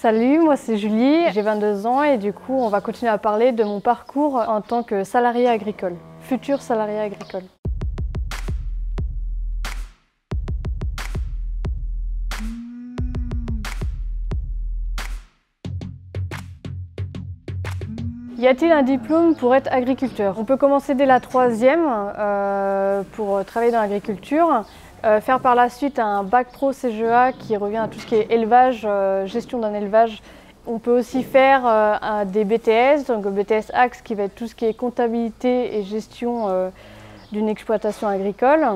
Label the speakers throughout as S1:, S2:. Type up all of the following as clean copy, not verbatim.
S1: Salut, moi c'est Julie, j'ai 22 ans et du coup on va continuer à parler de mon parcours en tant que salarié agricole, futur salarié agricole. Y a-t-il un diplôme pour être agriculteur? On peut commencer dès la 3e pour travailler dans l'agriculture, faire par la suite un bac pro CGEA qui revient à tout ce qui est élevage, gestion d'un élevage. On peut aussi faire des BTS, donc BTS Axe qui va être tout ce qui est comptabilité et gestion d'une exploitation agricole,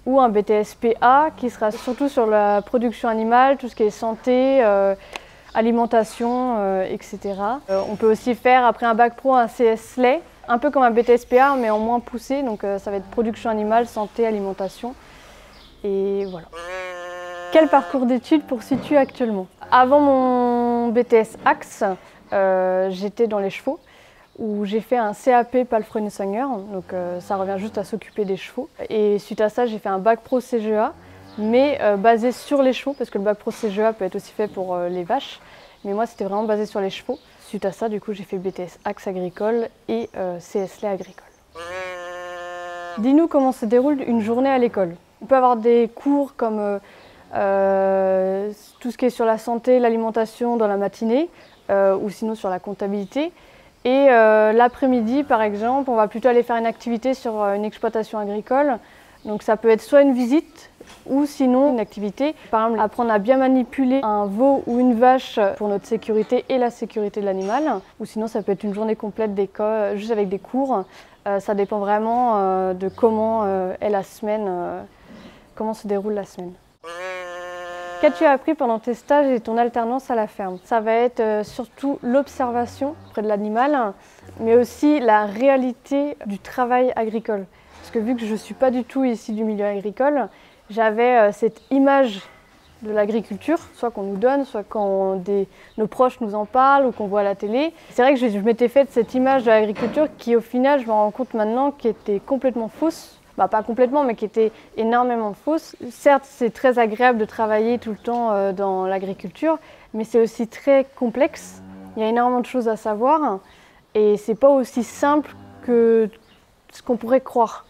S1: ou un BTS PA qui sera surtout sur la production animale, tout ce qui est santé, alimentation, etc. On peut aussi faire après un bac pro un CS lait, un peu comme un BTS PA mais en moins poussé, donc ça va être production animale, santé, alimentation. Et voilà. Quel parcours d'études poursuis-tu actuellement? Avant mon BTS Axe, j'étais dans les chevaux, où j'ai fait un CAP Palefrenier, donc ça revient juste à s'occuper des chevaux. Et suite à ça, j'ai fait un bac pro CGEA, mais basé sur les chevaux, parce que le bac pro CGEA peut être aussi fait pour les vaches. Mais moi, c'était vraiment basé sur les chevaux. Suite à ça, du coup, j'ai fait BTS Axe agricole et CS lait agricole. Dis-nous comment se déroule une journée à l'école. On peut avoir des cours comme tout ce qui est sur la santé, l'alimentation dans la matinée, ou sinon sur la comptabilité. Et l'après-midi, par exemple, on va plutôt aller faire une activité sur une exploitation agricole. Donc ça peut être soit une visite ou sinon une activité. Par exemple, apprendre à bien manipuler un veau ou une vache pour notre sécurité et la sécurité de l'animal. Ou sinon ça peut être une journée complète d'école, juste avec des cours. Ça dépend vraiment de comment est la semaine, comment se déroule la semaine. Qu'as-tu appris pendant tes stages et ton alternance à la ferme? Ça va être surtout l'observation près de l'animal, mais aussi la réalité du travail agricole. Parce que vu que je ne suis pas du tout ici du milieu agricole, j'avais cette image de l'agriculture, soit qu'on nous donne, soit quand nos proches nous en parlent ou qu'on voit à la télé. C'est vrai que je m'étais faite cette image de l'agriculture qui au final, je me rends compte maintenant, qui était complètement fausse. Bah, pas complètement, mais qui était énormément fausse. Certes, c'est très agréable de travailler tout le temps dans l'agriculture, mais c'est aussi très complexe. Il y a énormément de choses à savoir et c'est pas aussi simple que ce qu'on pourrait croire.